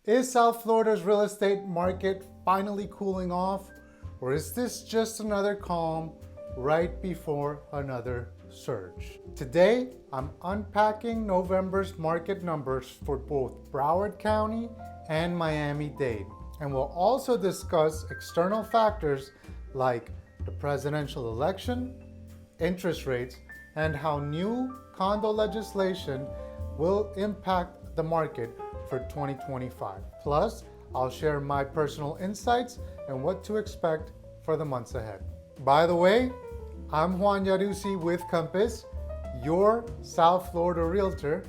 Is South Florida's real estate market finally cooling off, or is this just another calm right before another surge? Today, I'm unpacking November's market numbers for both Broward County and Miami-Dade, and we'll also discuss external factors like the presidential election, interest rates, and how new condo legislation will impact the market for 2025. Plus, I'll share my personal insights and what to expect for the months ahead. By the way, I'm Juan Yarusi with Compass, your South Florida realtor,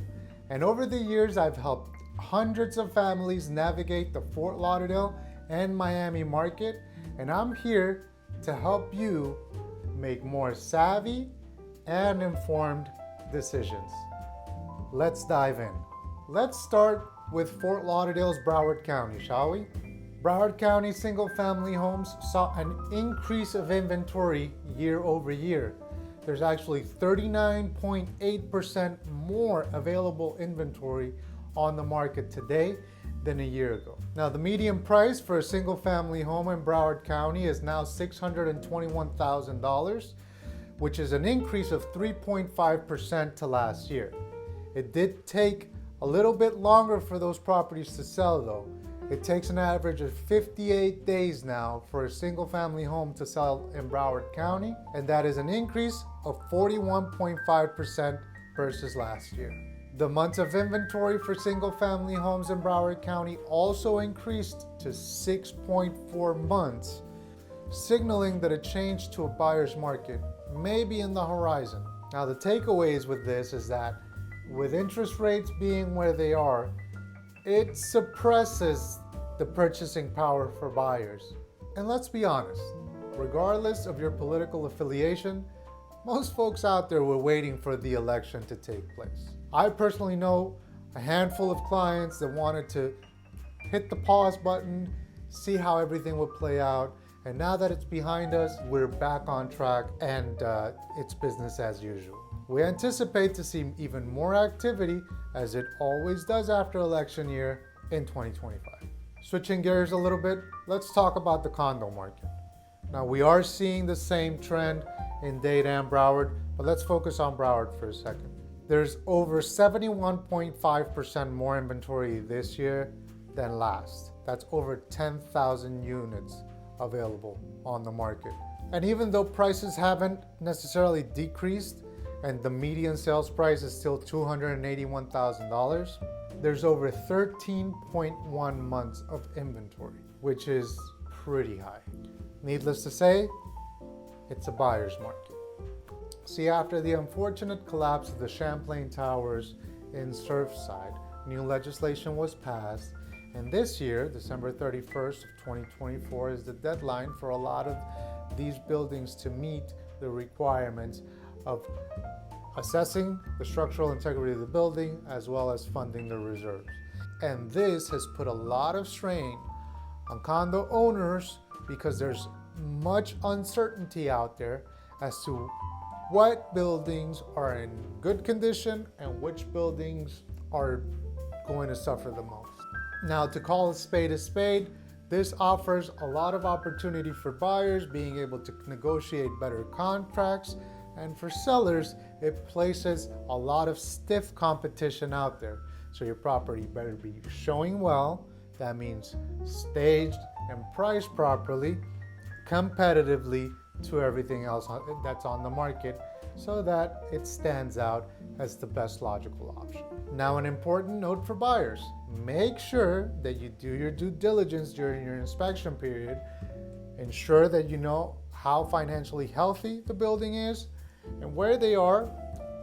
and over the years I've helped hundreds of families navigate the Fort Lauderdale and Miami market, and I'm here to help you make more savvy and informed decisions. Let's dive in. Let's start with Fort Lauderdale's Broward County, shall we? Broward County single-family homes saw an increase of inventory year over year. There's actually 39.8% more available inventory on the market today than a year ago. Now, the median price for a single-family home in Broward County is now $621,000, which is an increase of 3.5% to last year. It did take a little bit longer for those properties to sell though. It takes an average of 58 days now for a single family home to sell in Broward County, and that is an increase of 41.5% versus last year. The months of inventory for single family homes in Broward County also increased to 6.4 months, signaling that a change to a buyer's market may be in the horizon. Now, the takeaways with this is that with interest rates being where they are, it suppresses the purchasing power for buyers. And let's be honest, regardless of your political affiliation, most folks out there were waiting for the election to take place. I personally know a handful of clients that wanted to hit the pause button, see how everything would play out, and now that it's behind us, we're back on track and it's business as usual. We anticipate to see even more activity, as it always does after election year, in 2025. Switching gears a little bit, let's talk about the condo market. Now, we are seeing the same trend in Dade and Broward, but let's focus on Broward for a second. There's over 71.5% more inventory this year than last. That's over 10,000 units available on the market. And even though prices haven't necessarily decreased, and the median sales price is still $281,000, there's over 13.1 months of inventory, which is pretty high. Needless to say, it's a buyer's market. See, after the unfortunate collapse of the Champlain Towers in Surfside, new legislation was passed, and this year, December 31st of 2024, is the deadline for a lot of these buildings to meet the requirements of assessing the structural integrity of the building as well as funding the reserves. And this has put a lot of strain on condo owners because there's much uncertainty out there as to what buildings are in good condition and which buildings are going to suffer the most. Now, to call a spade, this offers a lot of opportunity for buyers being able to negotiate better contracts, and for sellers, it places a lot of stiff competition out there. So your property better be showing well, that means staged and priced properly, competitively to everything else that's on the market, so that it stands out as the best logical option. Now, an important note for buyers: make sure that you do your due diligence during your inspection period. Ensure that you know how financially healthy the building is and where they are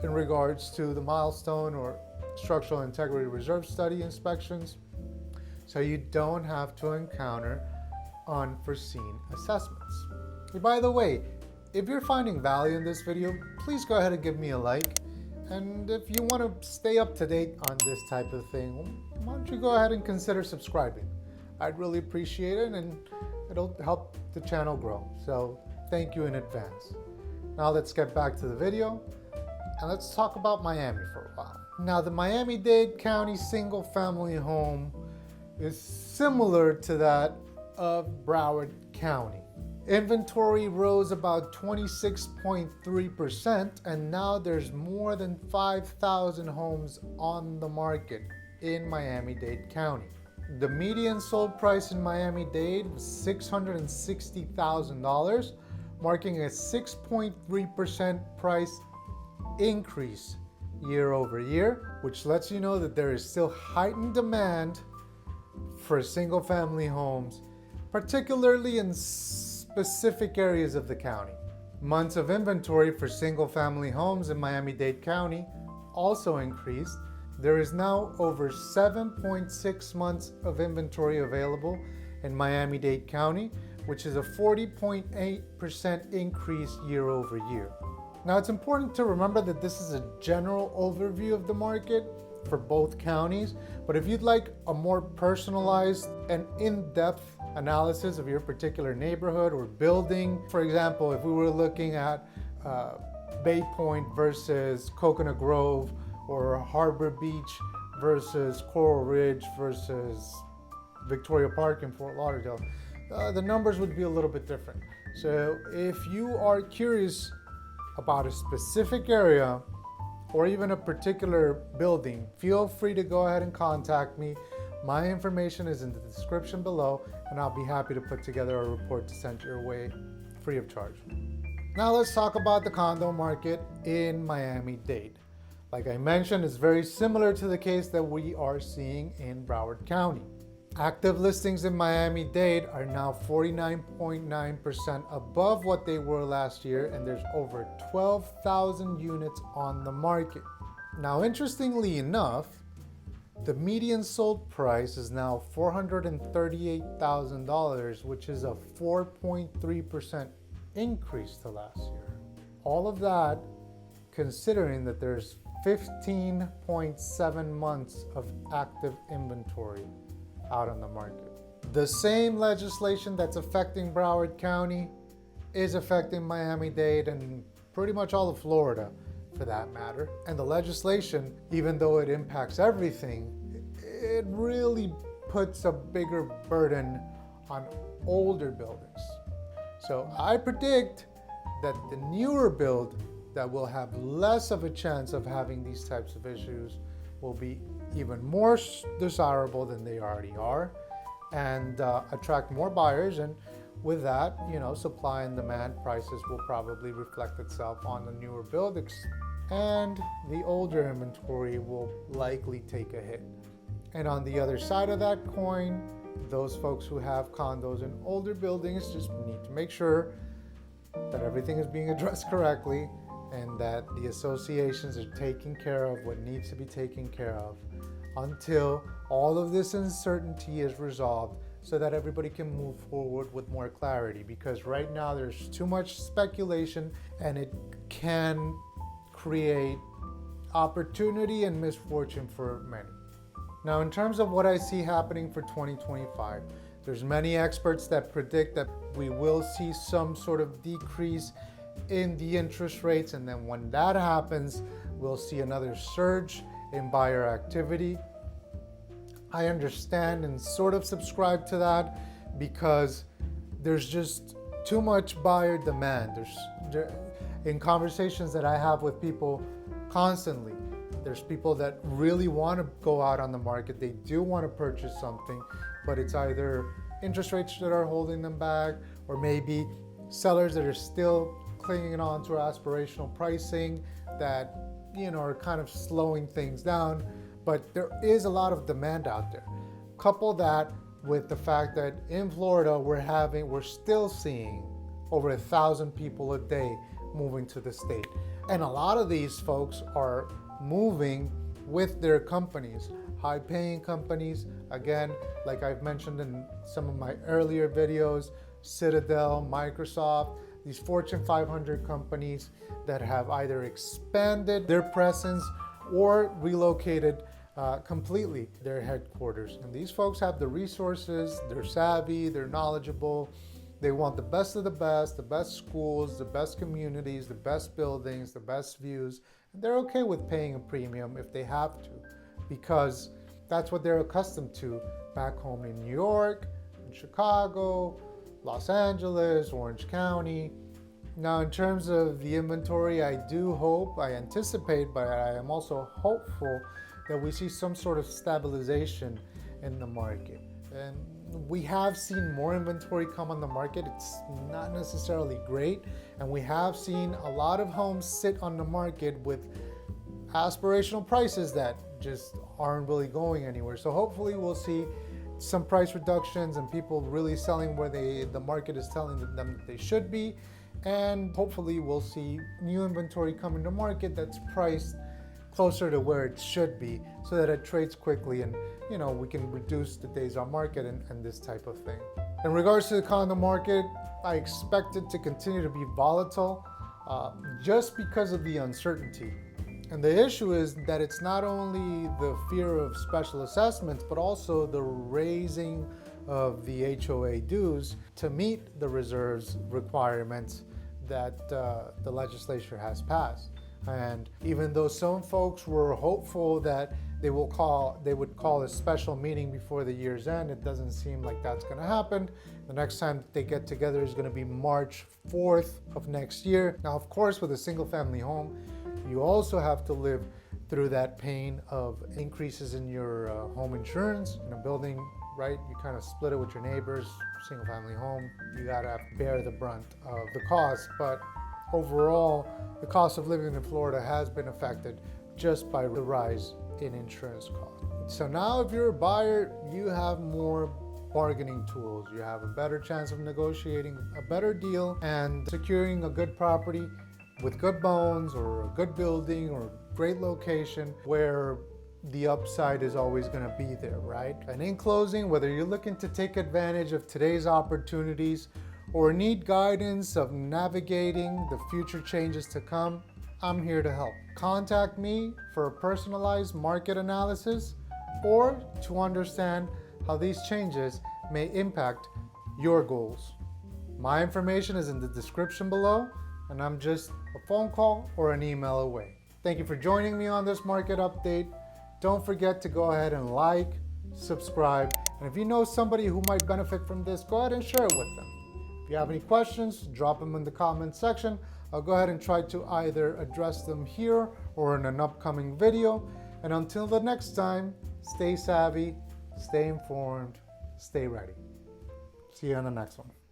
in regards to the milestone or structural integrity reserve study inspections, so you don't have to encounter unforeseen assessments. By the way, if you're finding value in this video, please go ahead and give me a like. And if you want to stay up to date on this type of thing, why don't you go ahead and consider subscribing? I'd really appreciate it, and it'll help the channel grow. So thank you in advance. Now let's get back to the video and let's talk about Miami for a while. Now, the Miami-Dade County single family home is similar to that of Broward County. Inventory rose about 26.3%, and now there's more than 5,000 homes on the market in Miami-Dade County. The median sold price in Miami-Dade was $660,000, marking a 6.3% price increase year over year, which lets you know that there is still heightened demand for single-family homes, particularly in specific areas of the county. Months of inventory for single-family homes in Miami-Dade County also increased. There is now over 7.6 months of inventory available in Miami-Dade County, which is a 40.8% increase year over year. Now, it's important to remember that this is a general overview of the market for both counties, but if you'd like a more personalized and in-depth analysis of your particular neighborhood or building, for example, if we were looking at Bay Point versus Coconut Grove, or Harbor Beach versus Coral Ridge versus Victoria Park in Fort Lauderdale, the numbers would be a little bit different. So if you are curious about a specific area or even a particular building, feel free to go ahead and contact me. My information is in the description below, and I'll be happy to put together a report to send your way free of charge. Now let's talk about the condo market in Miami-Dade. Like I mentioned, it's very similar to the case that we are seeing in Broward County. Active listings in Miami-Dade are now 49.9% above what they were last year, and there's over 12,000 units on the market. Now, interestingly enough, the median sold price is now $438,000, which is a 4.3% increase to last year. All of that considering that there's 15.7 months of active inventory out on the market. The same legislation that's affecting Broward County is affecting Miami-Dade and pretty much all of Florida for that matter. And the legislation, even though it impacts everything, it really puts a bigger burden on older buildings. So I predict that the newer build that will have less of a chance of having these types of issues will be even more desirable than they already are, and attract more buyers. And with that, supply and demand prices will probably reflect itself on the newer buildings, and the older inventory will likely take a hit. And on the other side of that coin, those folks who have condos in older buildings just need to make sure that everything is being addressed correctly, and that the associations are taking care of what needs to be taken care of until all of this uncertainty is resolved, so that everybody can move forward with more clarity. Because right now there's too much speculation, and it can create opportunity and misfortune for many. Now, in terms of what I see happening for 2025, there's many experts that predict that we will see some sort of decrease in the interest rates, and then when that happens, we'll see another surge in buyer activity. I understand and sort of subscribe to that because there's just too much buyer demand. In conversations that I have with people constantly, there's people that really want to go out on the market. They do want to purchase something, but it's either interest rates that are holding them back, or maybe sellers that are still clinging on to aspirational pricing that are kind of slowing things down. But there is a lot of demand out there. Couple that with the fact that in Florida we're still seeing over 1,000 people a day moving to the state, and a lot of these folks are moving with their companies, high-paying companies. Again, like I've mentioned in some of my earlier videos, Citadel, Microsoft, these Fortune 500 companies that have either expanded their presence or relocated completely their headquarters. And these folks have the resources, they're savvy, they're knowledgeable, they want the best of the best schools, the best communities, the best buildings, the best views, and they're okay with paying a premium if they have to, because that's what they're accustomed to back home in New York, in Chicago, Los Angeles, Orange County. Now, in terms of the inventory, I anticipate, but I am also hopeful that we see some sort of stabilization in the market. And we have seen more inventory come on the market. It's not necessarily great. And we have seen a lot of homes sit on the market with aspirational prices that just aren't really going anywhere. So hopefully we'll see some price reductions and people really selling where the market is telling them that they should be. And hopefully we'll see new inventory come into market that's priced closer to where it should be so that it trades quickly and we can reduce the days on market and this type of thing. In regards to the condo market, I expect it to continue to be volatile just because of the uncertainty. And the issue is that it's not only the fear of special assessments, but also the raising of the HOA dues to meet the reserves requirements that the legislature has passed. And even though some folks were hopeful that they would call a special meeting before the year's end, it doesn't seem like that's going to happen. The next time they get together is going to be March 4th of next year. Now, of course, with a single family home, you also have to live through that pain of increases in your home insurance. In a building, right, you kind of split it with your neighbors. Single family home, you gotta bear the brunt of the cost. But overall, the cost of living in Florida has been affected just by the rise in insurance costs. So now if you're a buyer, you have more bargaining tools. You have a better chance of negotiating a better deal and securing a good property with good bones or a good building or a great location where the upside is always going to be there, right? And in closing, whether you're looking to take advantage of today's opportunities or need guidance of navigating the future changes to come, I'm here to help. Contact me for a personalized market analysis or to understand how these changes may impact your goals. My information is in the description below, and I'm just a phone call or an email away. Thank you for joining me on this market update. Don't forget to go ahead and like, subscribe, and if you know somebody who might benefit from this, go ahead and share it with them. If you have any questions, drop them in the comment section. I'll go ahead and try to either address them here or in an upcoming video. And until the next time, stay savvy, stay informed, stay ready. See you on the next one.